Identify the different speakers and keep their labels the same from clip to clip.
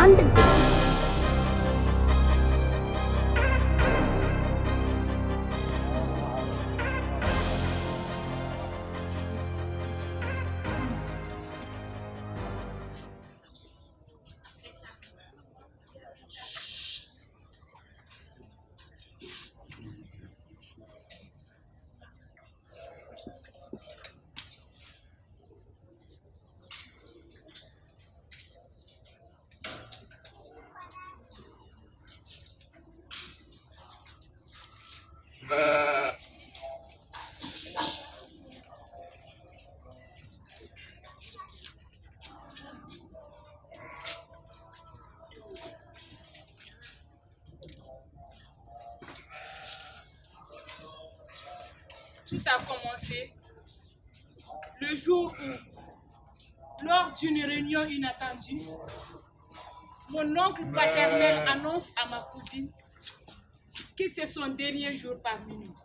Speaker 1: on the beat.
Speaker 2: Tout a commencé le jour où, lors d'une réunion inattendue, mon oncle paternel annonce à ma cousine que c'est son dernier jour parmi nous.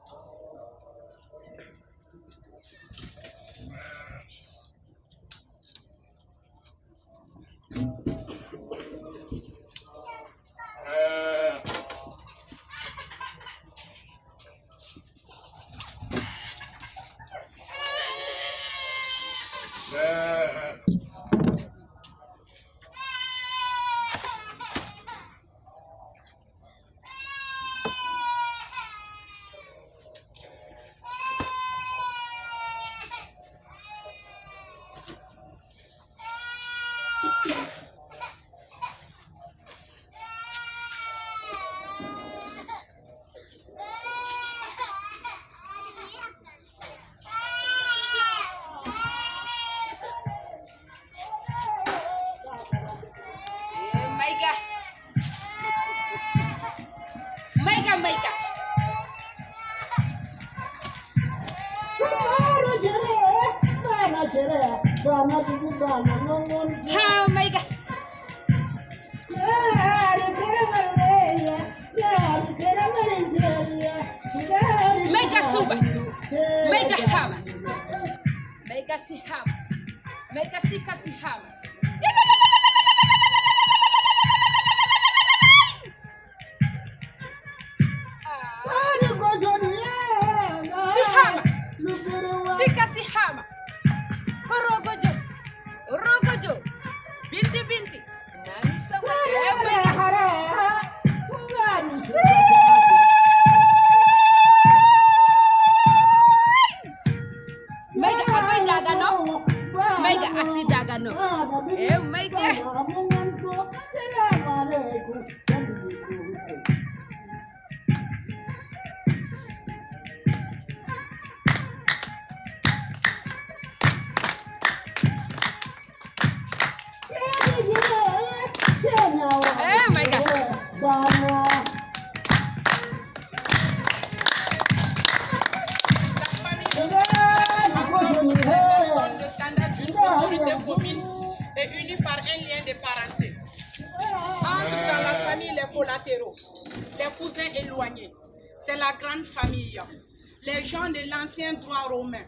Speaker 3: Les gens de l'ancien droit romain,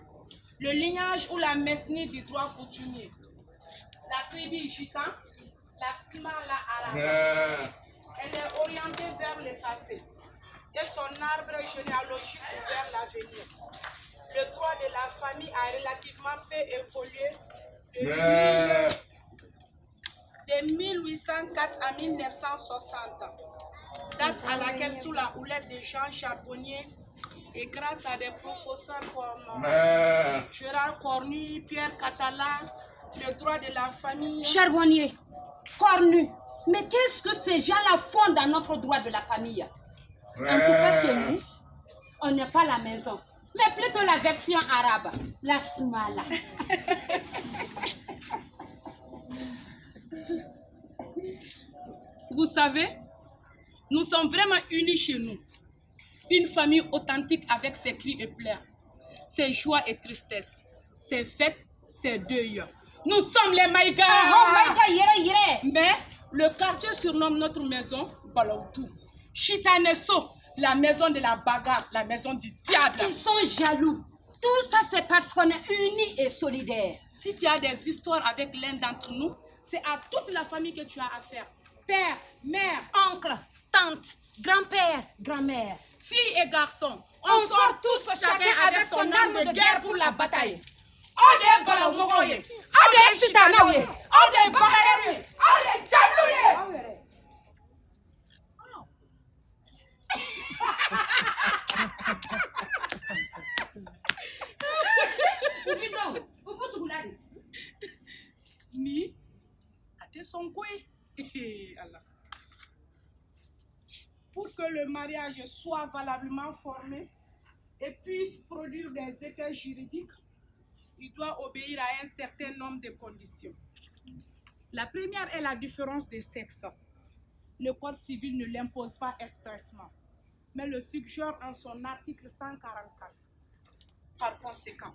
Speaker 3: le lignage ou la mesnie du droit coutumier, la tribu gitane, la smala arabe. Elle est orientée vers le passé et son arbre généalogique vers l'avenir. Le droit de la famille a relativement peu évolué de 1804 à 1960, date à laquelle, sous la houlette de Jean Charbonnier, et grâce à des professeurs comme Gérard Cornu, Pierre Catala, le droit de la famille...
Speaker 4: Charbonnier, Cornu, mais qu'est-ce que ces gens-là font dans notre droit de la famille? En tout cas, chez nous, on n'est pas à la maison, mais plutôt la version arabe, la smala.
Speaker 3: Vous savez, nous sommes vraiment unis chez nous. Une famille authentique avec ses cris et pleurs, ses joies et tristesses, ses fêtes, ses deuils. Nous sommes les Maïga. Mais le quartier surnomme notre maison Balaoutou. Chitanesso, la maison de la bagarre, la maison du diable.
Speaker 4: Ils sont jaloux. Tout ça, c'est parce qu'on est unis et solidaires.
Speaker 3: Si tu as des histoires avec l'un d'entre nous, c'est à toute la famille que tu as affaire. père, mère,
Speaker 4: oncle, tante, grand-père, grand-mère.
Speaker 3: filles et garçons,
Speaker 4: On sort tous chacun avec son arme de guerre pour la bataille. Ode balamogoye, ode sitanaye, ode bagayeruye, ode jabluye.
Speaker 3: ni ate sonkoe. Allah. Pour que le mariage soit valablement formé et puisse produire des effets juridiques, il doit obéir à un certain nombre de conditions. La première est la différence des sexes. Le Code civil ne l'impose pas expressement, mais le suggère en son article 144. Par conséquent,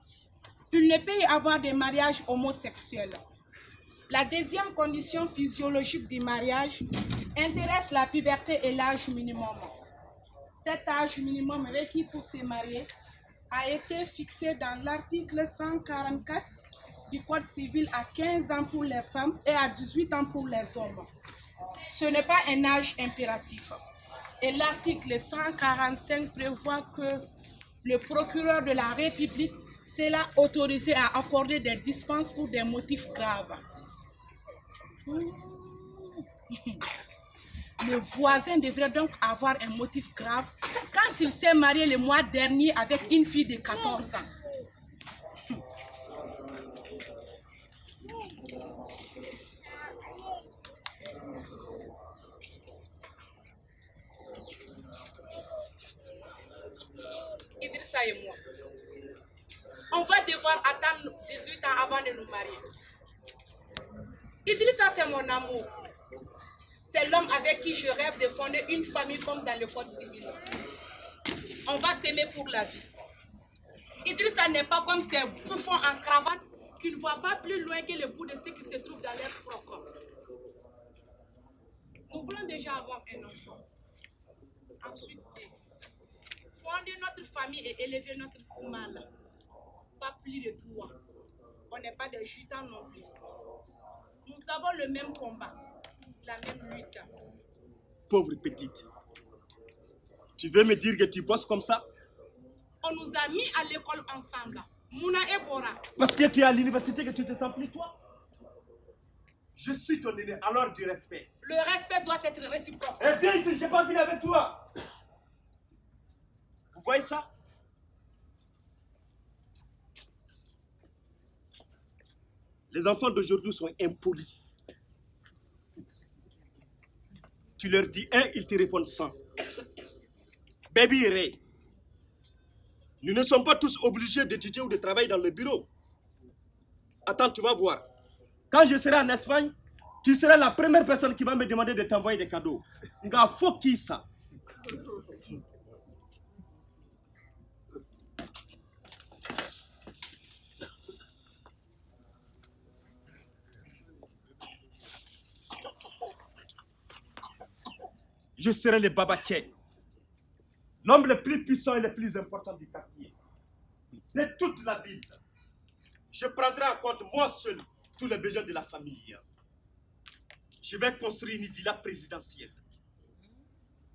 Speaker 3: il ne peut y avoir de mariage homosexuel. La deuxième condition physiologique du mariage intéresse la puberté et l'âge minimum. Cet âge minimum requis pour se marier a été fixé dans l'article 144 du Code civil à 15 ans pour les femmes et à 18 ans pour les hommes. Ce n'est pas un âge impératif. Et l'article 145 prévoit que le procureur de la République sera autorisé à accorder des dispenses pour des motifs graves. Le voisin devrait donc avoir un motif grave quand il s'est marié le mois dernier avec une fille de 14 ans. Idrissa et moi, on va devoir attendre 18 ans avant de nous marier. Idrissa, c'est mon amour. C'est l'homme avec qui je rêve de fonder une famille comme dans le Code civil. On va s'aimer pour la vie. Idrissa n'est pas comme ces bouffons en cravate qui ne voient pas plus loin que le bout de ce qui se trouve dans leur froc. Nous voulons déjà avoir un enfant. Ensuite, fonder notre famille et élever notre small. Pas plus de 3. On n'est pas des gitans non plus. Nous avons le même combat, la même lutte.
Speaker 1: Pauvre petite, tu veux me dire que tu bosses comme ça?
Speaker 3: On nous a mis à l'école ensemble, Mouna et Bora.
Speaker 1: Parce que tu es à l'université que tu te sens plus toi? Je suis ton aîné, alors du respect.
Speaker 3: Le respect doit être réciproque.
Speaker 1: Eh viens ici, j'ai pas fini avec toi. Vous voyez ça? Les enfants d'aujourd'hui sont impolis. Tu leur dis un, ils te répondent 100. Baby Ray, nous ne sommes pas tous obligés d'étudier ou de travailler dans le bureau. Attends, tu vas voir. Quand je serai en Espagne, tu seras la première personne qui va me demander de t'envoyer des cadeaux. Nga faut qui ça? Je serai le Babatché, l'homme le plus puissant et le plus important du quartier, de toute la ville. Je prendrai en compte moi seul tous les besoins de la famille. Je vais construire une villa présidentielle,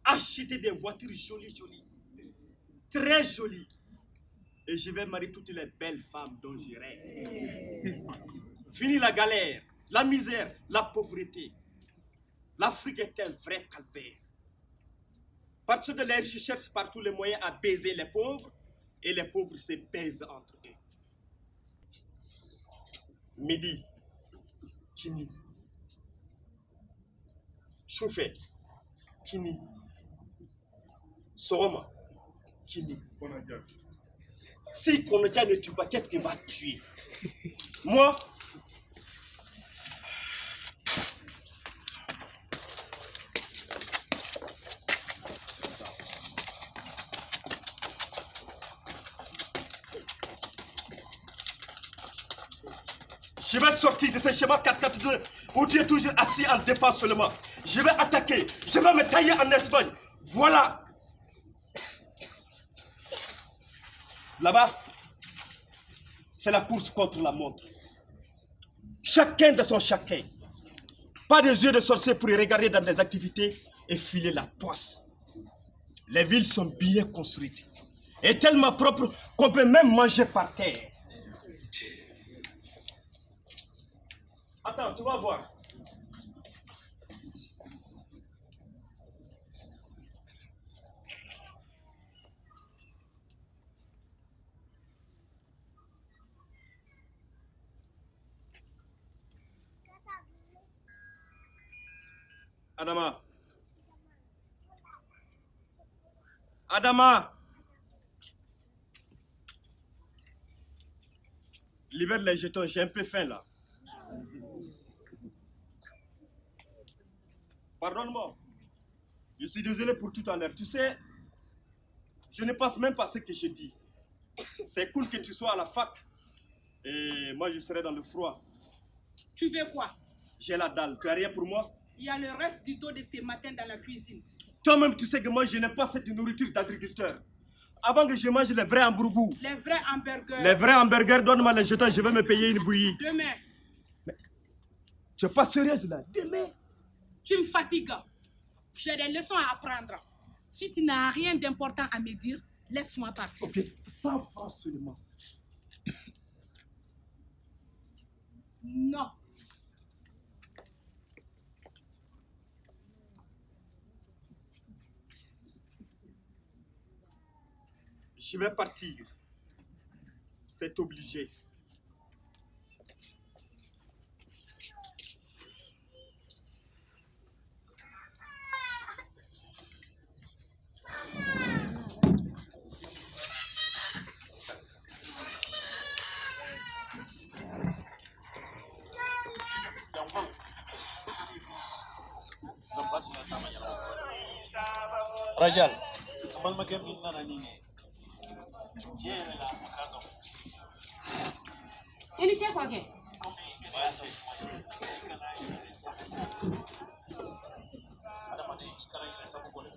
Speaker 1: acheter des voitures jolies, très jolies, et je vais marier toutes les belles femmes dont je rêve. Fini la galère, la misère, la pauvreté. L'Afrique est un vrai calvaire. Parce que les riches cherchent par tous les moyens à baiser les pauvres, et les pauvres se baisent entre eux. Midi, Kini, Choufet, Kini, Soroma, Kini. Si Konodia ne tue pas, qu'est-ce qu'il va tuer? Moi? Je vais sortir de ce schéma 4-4-2 où tu es toujours assis en défense seulement. Je vais attaquer, je vais me tailler en Espagne. Voilà. Là-bas, c'est la course contre la montre. Chacun de son chacun. Pas des yeux de sorcier pour y regarder dans des activités et filer la poisse. Les villes sont bien construites et tellement propres qu'on peut même manger par terre. Attends, tu vas voir. Adama. Adama. Libère les jetons, j'ai un peu faim là. Pardonne-moi. Je suis désolé pour tout à l'heure. Tu sais, je ne pense même pas à ce que je dis. C'est cool que tu sois à la fac. Et moi, je serai dans le froid.
Speaker 3: Tu veux quoi?
Speaker 1: J'ai la dalle. Tu n'as rien pour moi?
Speaker 3: Il y a le reste du dos de ce matin dans la cuisine.
Speaker 1: Toi-même, tu sais que moi, je n'aime pas cette nourriture d'agriculteur. Avant que je mange les vrais hamburgers.
Speaker 3: Les vrais hamburgers.
Speaker 1: Les vrais hamburgers, donne-moi les jetons, je vais me payer une bouillie.
Speaker 3: Demain.
Speaker 1: Mais, tu n'es pas sérieuse là? Demain?
Speaker 3: Tu me fatigues. J'ai des leçons à apprendre. Si tu n'as rien d'important à me dire, laisse-moi partir.
Speaker 1: Ok, 100 francs seulement.
Speaker 3: Non.
Speaker 1: Je vais partir. C'est obligé.
Speaker 5: Rajal, abang makem inna na nini. Jere la mukado.
Speaker 4: Ini ce kwa ke?
Speaker 5: Ada mane ikara ile sabu kole.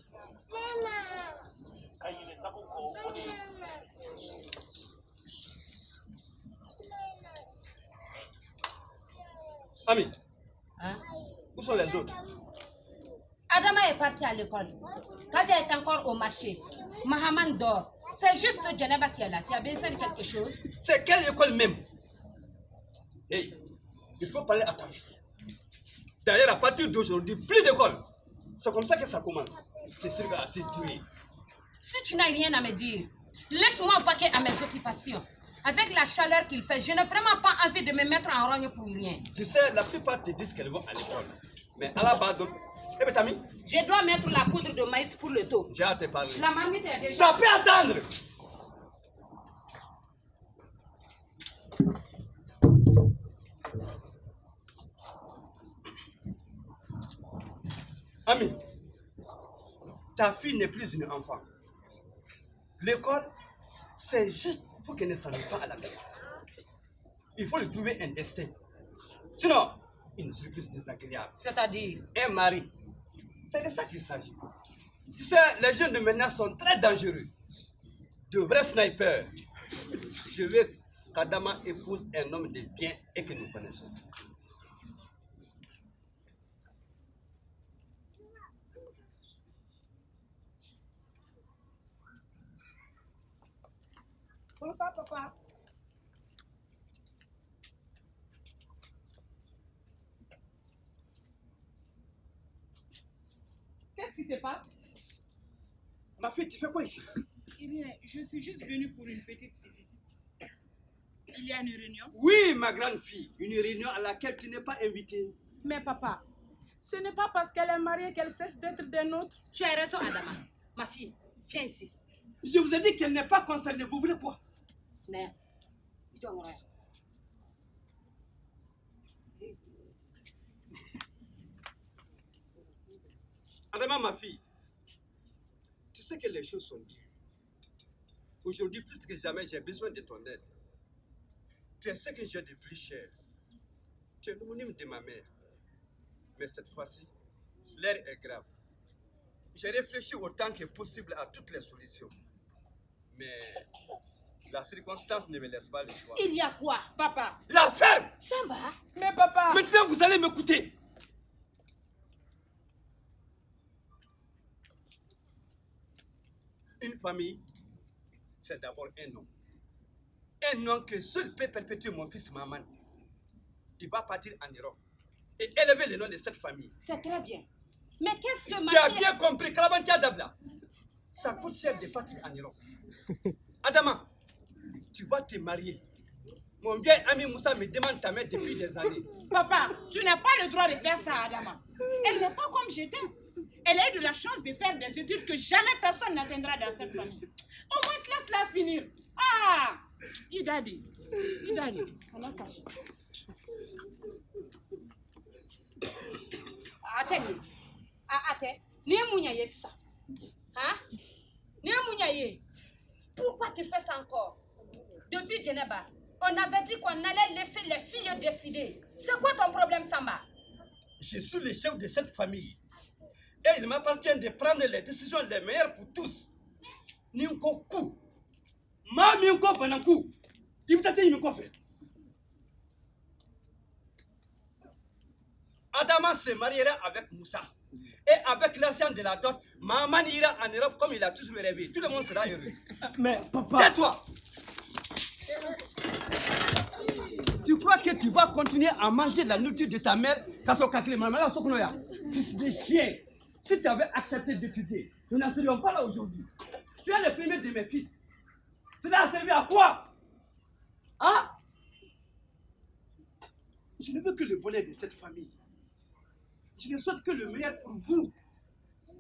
Speaker 5: Kai ile sabu ko kole.
Speaker 1: Ami,
Speaker 4: Hein?
Speaker 1: où sont les autres?
Speaker 4: Adama est parti à l'école. Kadia est encore au marché. Mahaman dort. C'est juste Djeneba qui est là. Tu as besoin de quelque chose?
Speaker 6: C'est quelle école même? Hey, il faut parler à ta fille. D'ailleurs, à partir d'aujourd'hui, plus d'école. C'est comme ça que ça commence. C'est sûr qu'elle a assez tué.
Speaker 4: Si tu n'as rien à me dire, laisse-moi vaquer à mes occupations. Avec la chaleur qu'il fait, je n'ai vraiment pas envie de me mettre en rogne pour rien.
Speaker 6: Tu sais, la plupart te disent qu'elles vont à l'école. Mais à la base, eh bien, Tami,
Speaker 4: Je dois mettre la poudre de maïs pour le dos.
Speaker 6: j'ai hâte de te parler.
Speaker 4: La marmite est déjà...
Speaker 6: Ça peut attendre! Ami, ta fille n'est plus une enfant. L'école, c'est juste pour qu'elle ne s'ennuie pas à la maison. Il faut lui trouver un destin. Sinon, une surprise désagréable.
Speaker 4: C'est-à-dire...
Speaker 6: Un mari. C'est de ça qu'il s'agit. Tu sais, les jeunes de maintenant sont très dangereux. De vrais snipers. Je veux qu'Adama épouse un homme de bien et que nous connaissons.
Speaker 3: Bonsoir, papa. Qu'est-ce qui se passe?
Speaker 1: Ma fille, tu fais quoi ici?
Speaker 2: Rien, je suis juste venue pour une petite visite. Il y a une réunion?
Speaker 6: Oui, ma grande fille, une réunion à laquelle tu n'es pas invitée.
Speaker 3: Mais papa, ce n'est pas parce qu'elle est mariée qu'elle cesse d'être des nôtres.
Speaker 4: Tu as raison, Adama. Ma fille, viens ici.
Speaker 6: Je vous ai dit qu'elle n'est pas concernée. Vous voulez quoi?
Speaker 4: Né, il doit mourir.
Speaker 6: Adama, ma fille, tu sais que les choses sont dures. Aujourd'hui, plus que jamais, j'ai besoin de ton aide. Tu es ce que j'ai de plus cher. Tu es l'homonyme de ma mère. Mais cette fois-ci, l'air est grave. J'ai réfléchi autant que possible à toutes les solutions. Mais la circonstance ne me laisse pas le choix.
Speaker 4: Il y a quoi?
Speaker 2: Papa,
Speaker 6: La ferme!
Speaker 4: Samba?
Speaker 3: Mais papa!
Speaker 6: Maintenant, vous allez m'écouter. Une famille, c'est d'abord un nom. Un nom que seul peut perpétuer mon fils Maman. Il va partir en Europe et élever le nom de cette famille.
Speaker 4: C'est très bien. Mais qu'est-ce que
Speaker 6: Tu as
Speaker 4: ma fille...
Speaker 6: bien compris, Kalabantia Dabla. Ça coûte cher de partir en Europe. Adama, tu vas te marier. Mon vieil ami Moussa me demande ta main depuis des années.
Speaker 2: Papa, tu n'as pas le droit de faire ça, Adama. Elle n'est pas comme je t'aime. Elle a eu de la chance de faire des études que jamais personne n'atteindra dans cette famille. Au moins, laisse-la finir. Ah! Idadi. On a caché.
Speaker 4: Attends. Attends. Ni mouniaye, c'est ça. Hein? Ni mouniaye. Pourquoi tu fais ça encore? Depuis Djeneba, on avait dit qu'on allait laisser les filles décider. C'est quoi ton problème, Samba?
Speaker 6: Je suis le chef de cette famille. Et il m'appartient de prendre les décisions les meilleures pour tous. Ninko Kou. Ma Minko Banankou. Il vous a dit Minko fait. Adama se mariera avec Moussa. Et avec l'argent de la dot, Maman ira en Europe comme il a toujours rêvé. Tout le monde sera heureux.
Speaker 1: Mais papa...
Speaker 6: Tais-toi! Tu crois que tu vas continuer à manger la nourriture de ta mère, fils de chien? Si tu avais accepté d'étudier, nous n'en serions pas là aujourd'hui. Tu es le premier de mes fils. Cela a servi à quoi? Hein? Je ne veux que le bonheur de cette famille. Je ne souhaite que le meilleur pour vous.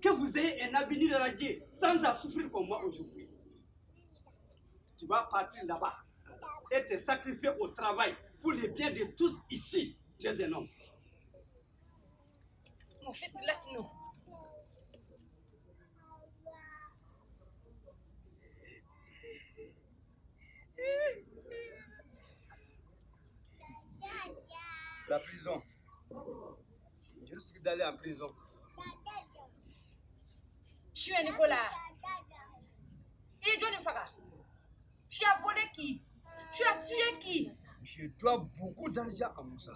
Speaker 6: Que vous ayez un avenir radieux sans à souffrir comme moi aujourd'hui. Tu vas partir là-bas et te sacrifier au travail pour le bien de tous ici. Tu es un homme.
Speaker 4: Mon fils, laisse-nous.
Speaker 6: La prison. Je risque d'aller en prison.
Speaker 4: Tu es Nicolas. Et Johnny Faga. Tu as volé qui? Tu as tué qui?
Speaker 6: Je dois beaucoup d'argent à Moussa.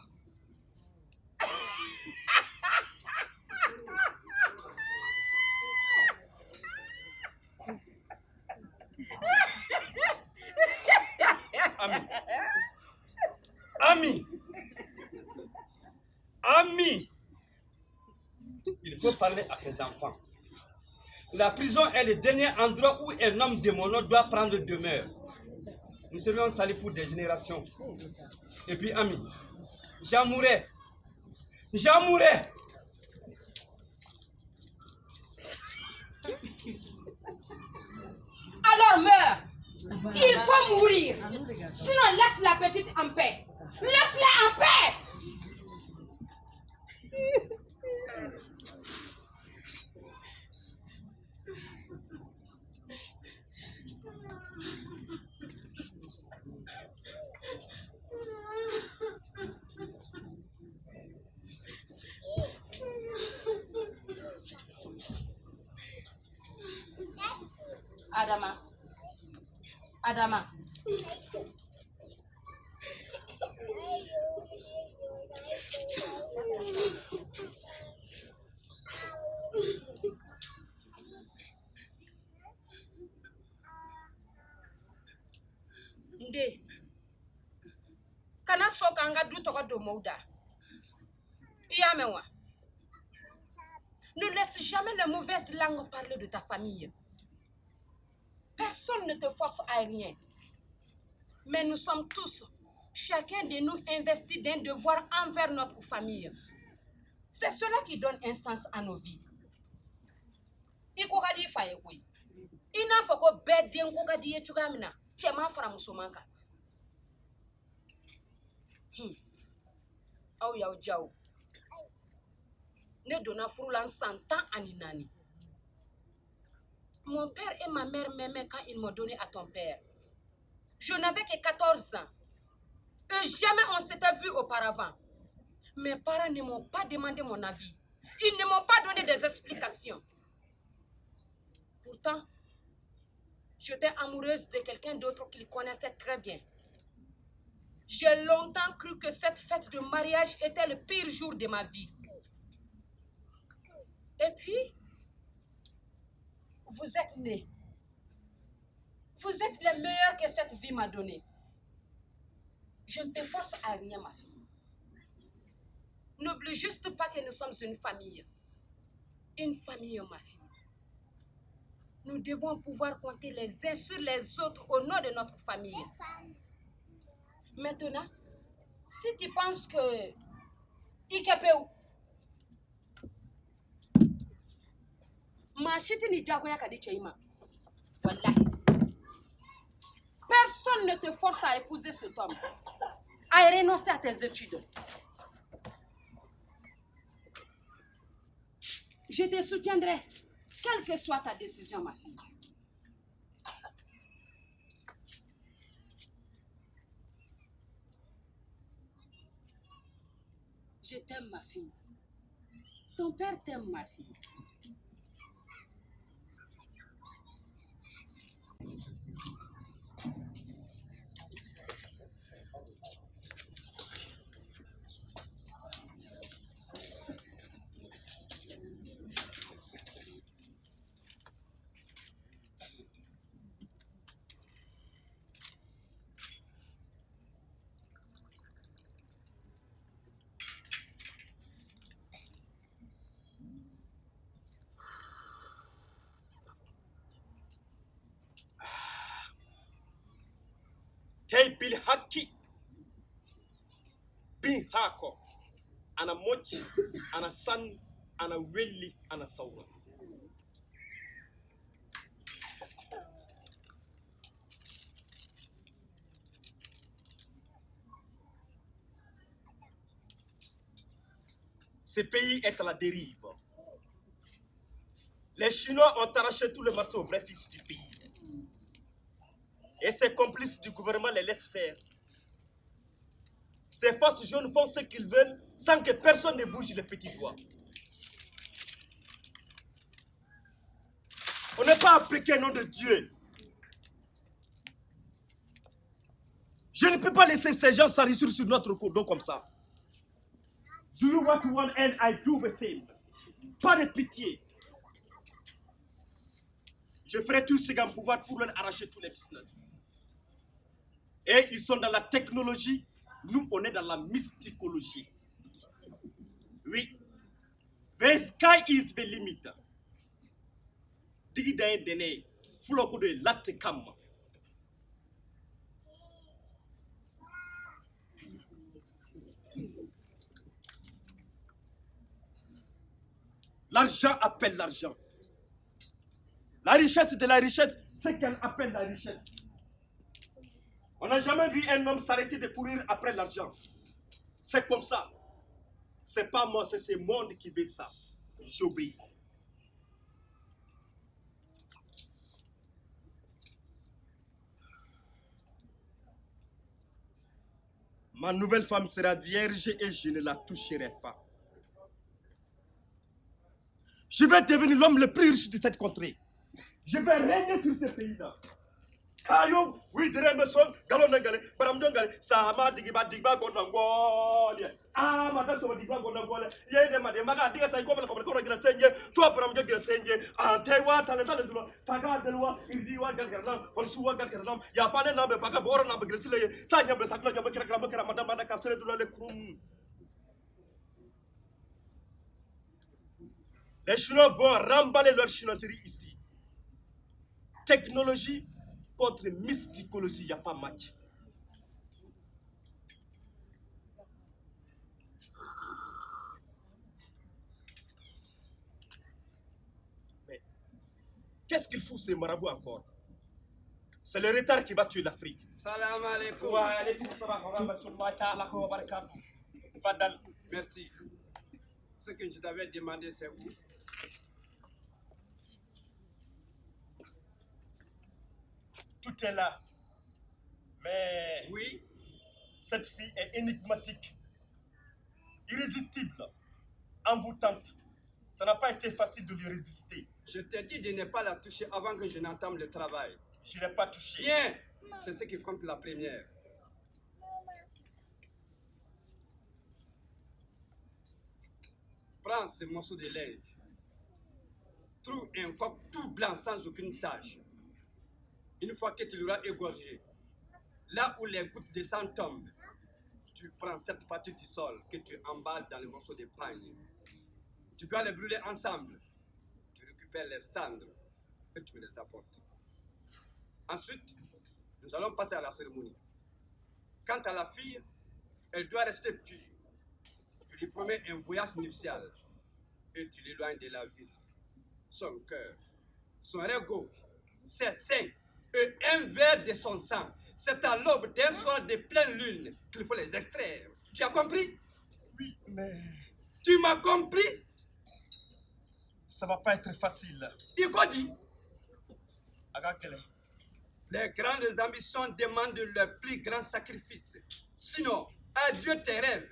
Speaker 6: Ami, il faut parler à tes enfants. La prison est le dernier endroit où un homme de mon nom doit prendre demeure. Nous serions salis pour des générations. Et puis, ami, j'en mourrai.
Speaker 4: Alors meurs. Il faut mourir. Sinon, laisse la petite en paix. Laisse-la en paix. Adama. Nde. Kana soka anga du toka do mouda. Yamewa. Ne laisse jamais les mauvaises langues parler de ta famille. Personne ne te force à rien. Mais nous sommes tous, chacun de nous investi d'un devoir envers notre famille. C'est cela qui donne un sens à nos vies. Il faut que tu fasses quoi? Il n'a pas que bedden ko ka diye chugamina. Chema fara musomanka. Aw yaw jaw. Ne donna frulan 100 ans à Ninani. Mon père et ma mère m'aimaient quand ils m'ont donné à ton père. Je n'avais que 14 ans. Et jamais on s'était vu auparavant. Mes parents ne m'ont pas demandé mon avis. Ils ne m'ont pas donné des explications. Pourtant, j'étais amoureuse de quelqu'un d'autre qu'ils connaissaient très bien. J'ai longtemps cru que cette fête de mariage était le pire jour de ma vie. Et puis, vous êtes nés. êtes les meilleurs que cette vie m'a donné. Je ne te force à rien, ma fille. N'oublie juste pas que nous sommes une famille. Une famille, ma fille. Nous devons pouvoir compter les uns sur les autres au nom de notre famille. Maintenant, si tu penses que Ikepeu Machiti ni jagoya kadi cheima. Wallahi. Personne ne te force à épouser cet homme. À renoncer à tes études. Je te soutiendrai, quelle que soit ta décision, ma fille. Je t'aime, ma fille. Ton père t'aime, ma fille.
Speaker 1: Tey bil hakki bin hako ana moƴƴi ana sanni ana welli ana sawra. Ce pays est à la dérive. Les Chinois ont arraché tout le marché aux vrais fils du pays. Et ces complices du gouvernement les laissent faire. Ces forces jaunes font ce qu'ils veulent sans que personne ne bouge les petits doigts. On n'est pas appliqué au nom de Dieu. Je ne peux pas laisser ces gens s'enrichir sur notre dos comme ça. Do you what you want and I do the same. Pas de pitié. Je ferai tout ce qu'il pouvoir pour leur arracher tous les business. Et ils sont dans la technologie, nous on est dans la mysticologie. Oui. The sky is the limit. Digi daye dene, fuloko de latte kam. L'argent appelle l'argent. La richesse de la richesse, c'est qu'elle appelle la richesse. On n'a jamais vu un homme s'arrêter de courir après l'argent. C'est comme ça. C'est pas moi, c'est ce monde qui veut ça. J'obéis. Ma nouvelle femme sera vierge et je ne la toucherai pas. Je vais devenir l'homme le plus riche de cette contrée. Je vais régner sur ce pays-là. Kayo, oui, de Remeson, Galon Nangale, Baramdongale, Sama Digiba Digba Gondangole. Ah, madame, tu vas Digba Gondangole. Yé, madame, Maga, Diga Sai, comme le Grensenye, toi, Baramdo Grensenye, Antewa, Talenta de loi, Taga de loi, Indiwa Galgaram, Onsuwa Galgaram, Yapane Nambe, Bagabora Nambe Gresile, Sanya Besakla, Yabakara, Madame Mada Castle de la Krum. Les Chinois vont remballer leur chinoiserie ici. Technologie contre mysticologie, il n'y a pas match. Mais qu'est-ce qu'il fout ces marabouts encore? C'est le retard qui va tuer l'Afrique.
Speaker 6: Salam alaikum.
Speaker 1: Wa alaykoum salam wa rahmatullahi ta'ala wa barakatuh. Fadal.
Speaker 6: Merci. Ce que je t'avais demandé, c'est où?
Speaker 1: Tout est là. Mais
Speaker 6: Oui.
Speaker 1: cette fille est énigmatique, irrésistible, envoûtante. Ça n'a pas été facile de lui résister.
Speaker 6: Je t'ai dit de ne pas la toucher avant que je n'entame le travail.
Speaker 1: Je n'ai pas touché.
Speaker 6: Bien. C'est ce qui compte la première. Prends ce morceau de linge. Trouve un coq tout blanc sans aucune tache. Une fois que tu l'auras égorgé, là où les gouttes de sang tombent, tu prends cette partie du sol que tu emballes dans le morceau de pagne. Tu dois les brûler ensemble. Tu récupères les cendres et tu me les apportes. Ensuite, nous allons passer à la cérémonie. Quant à la fille, elle doit rester pure. Tu lui promets un voyage nuptial et tu l'éloignes de la ville. Son cœur, son ego, ses seins et un verre de son sang. C'est à l'aube d'un soir de pleine lune qu'il faut les extraire. Tu as compris?
Speaker 1: Oui, mais
Speaker 6: Tu m'as compris?
Speaker 1: ça va pas être facile.
Speaker 6: Il quoi dit?
Speaker 1: Agakele.
Speaker 6: Les grandes ambitions demandent le plus grand sacrifice. Sinon, adieu tes rêves.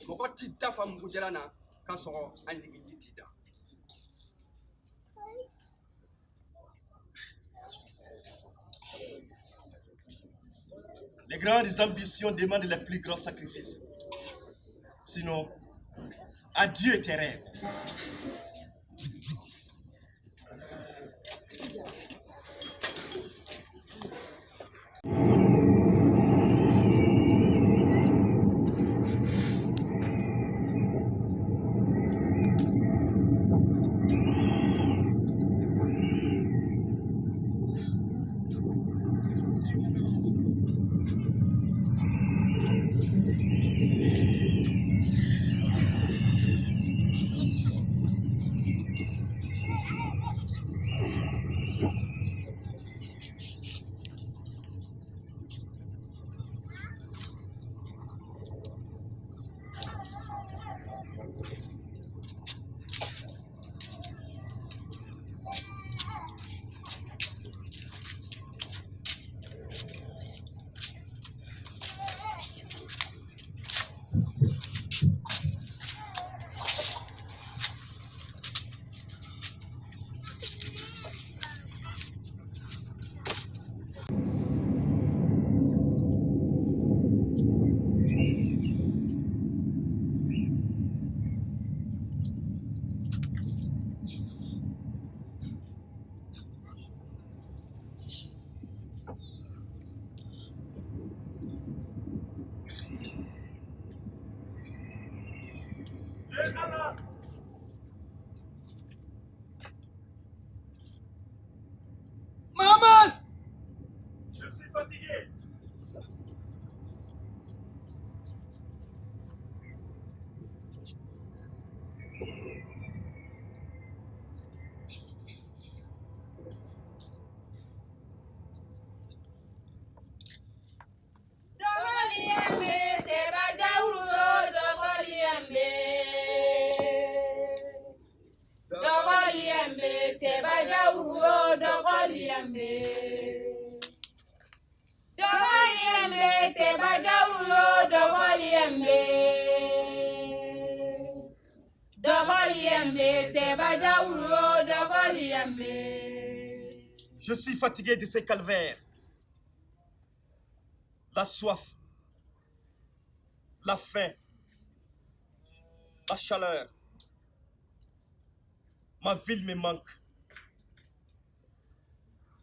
Speaker 6: Moko tita fam bujalana kasoro andigi tida.
Speaker 1: Les grandes ambitions demandent les plus grands sacrifices. Sinon, adieu tes rêves.
Speaker 6: Maman!
Speaker 1: Je suis fatigué. Je suis fatigué de ces calvaires. La soif, la faim, la chaleur. Ma ville me manque.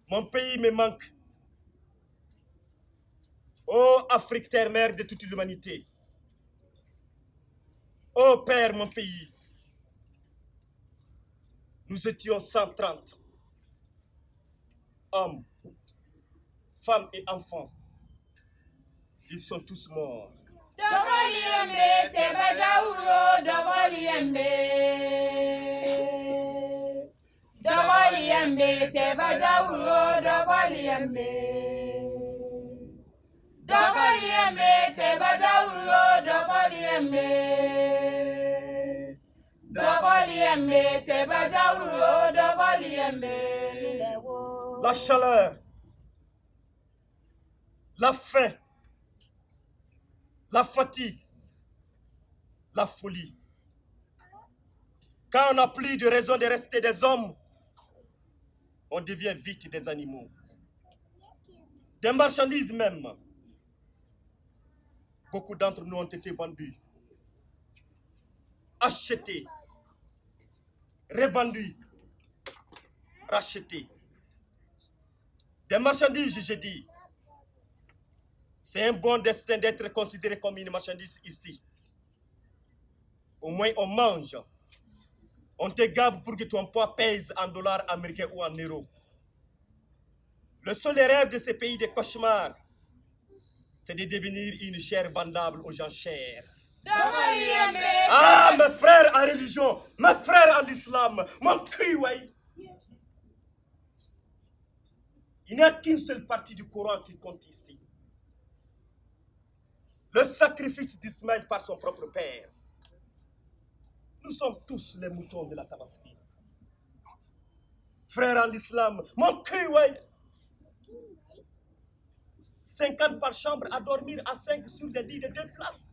Speaker 1: Mon pays me manque. Ô Afrique, terre-mère de toute l'humanité. Ô Père, mon pays. Nous étions 130. Hommes, femmes et enfants. Ils sont tous morts. La chaleur, la faim, la fatigue, la folie. Quand on n'a plus de raison de rester des hommes, on devient vite des animaux. Des marchandises même. Beaucoup d'entre nous ont été vendus, achetés, revendus, rachetés. Des marchandises, je dis. C'est un bon destin d'être considéré comme une marchandise ici. Au moins, on mange. On te gave pour que ton poids pèse en dollars américains ou en euros. Le seul rêve de ces pays de cauchemars, c'est de devenir une chair vendable aux gens chers. Ah, mes frères en religion, mes frères en islam, mon cri, ouais. Il n'y a qu'une seule partie du Coran qui compte ici. Le sacrifice d'Ismaël par son propre père. Nous sommes tous les moutons de la Tabaski. Frères en islam, mon cri, ouais. 50 par chambre à dormir à 5 sur des lits de 2 places.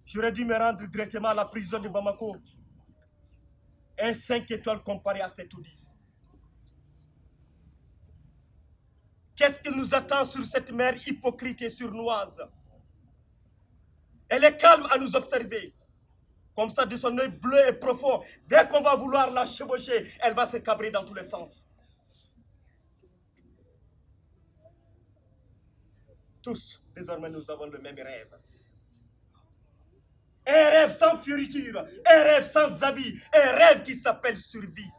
Speaker 1: J'aurais dû me rendre directement à la prison de Bamako. Un 5 étoiles comparé à cet lit. Qu'est-ce qui nous attend sur cette mer hypocrite et surnoise? Elle est calme à nous observer. Comme ça, de son œil bleu et profond, dès qu'on va vouloir la chevaucher, elle va se cabrer dans tous les sens. Tous, désormais, nous avons le même rêve. Un rêve sans fioriture, un rêve sans habit, un rêve qui s'appelle survie.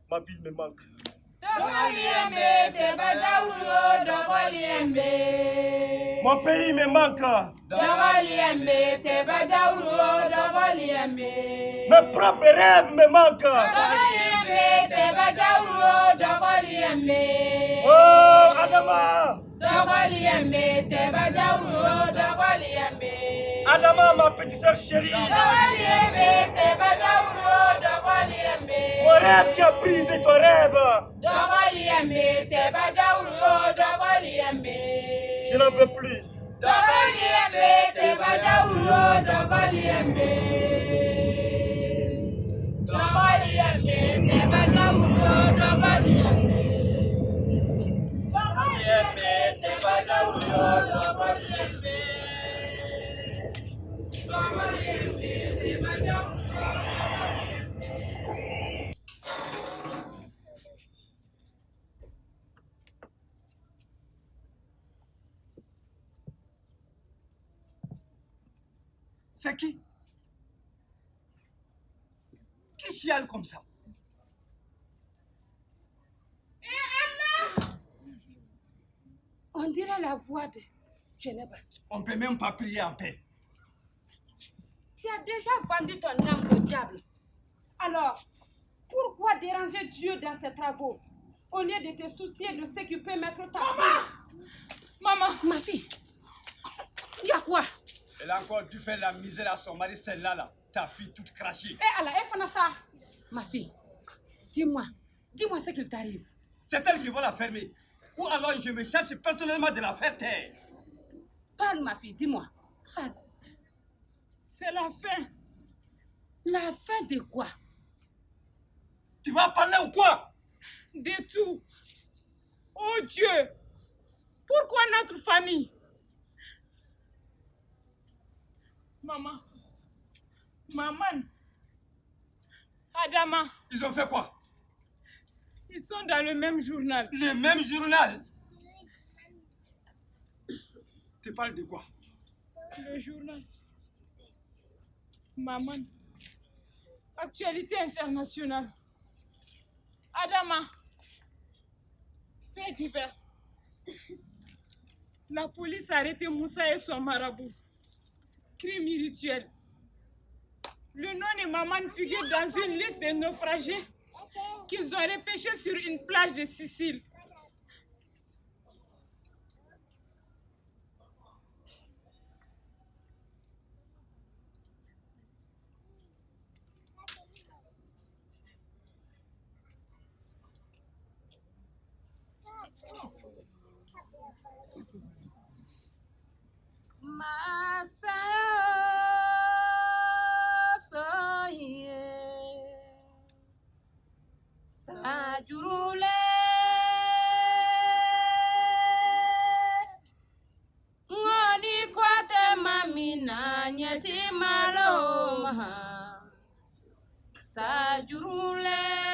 Speaker 1: Ma ville me manque. Mon pays me manque. Mes propres rêves me manquent. Oh, Adama! Adama, ma petite sœur chérie. Mon rêve qui a brisé ton rêve. Je n'en veux plus.
Speaker 6: C'est qui? Qui chiale comme ça?
Speaker 4: On dirait la voix de Djeneba.
Speaker 6: On ne peut même pas prier en paix.
Speaker 4: Tu as déjà vendu ton âme au diable. Alors, pourquoi déranger Dieu dans ses travaux au lieu de te soucier de ce qui peut mettre ta fille?
Speaker 2: Maman,
Speaker 4: Ma fille, il y a quoi?
Speaker 6: Elle a encore dû faire la misère à son mari, celle-là, là. Ta fille toute crachée.
Speaker 4: Eh Allah, Fanassa. Ma fille, dis-moi ce qu'il t'arrive.
Speaker 6: C'est elle qui va la fermer. Ou alors je me cherche personnellement de la faire taire.
Speaker 4: Parle, ma fille, dis-moi. Parle.
Speaker 2: c'est la fin.
Speaker 4: La fin de quoi?
Speaker 6: Tu vas parler ou quoi?
Speaker 2: De tout. Oh Dieu, pourquoi notre famille? Maman, Adama,
Speaker 6: Ils ont fait quoi?
Speaker 2: ils sont dans le même journal.
Speaker 6: Le même journal? Tu parles de quoi?
Speaker 2: Le journal. Maman, actualité internationale. Adama, fait divers. La police a arrêté Moussa et son marabout. Crime rituel. Le nom de Maman figure dans une liste de naufragés qu'ils ont repêchés sur une plage de Sicile.
Speaker 4: Sajurule ngoni kwate mamina nyeti maloma Sajurule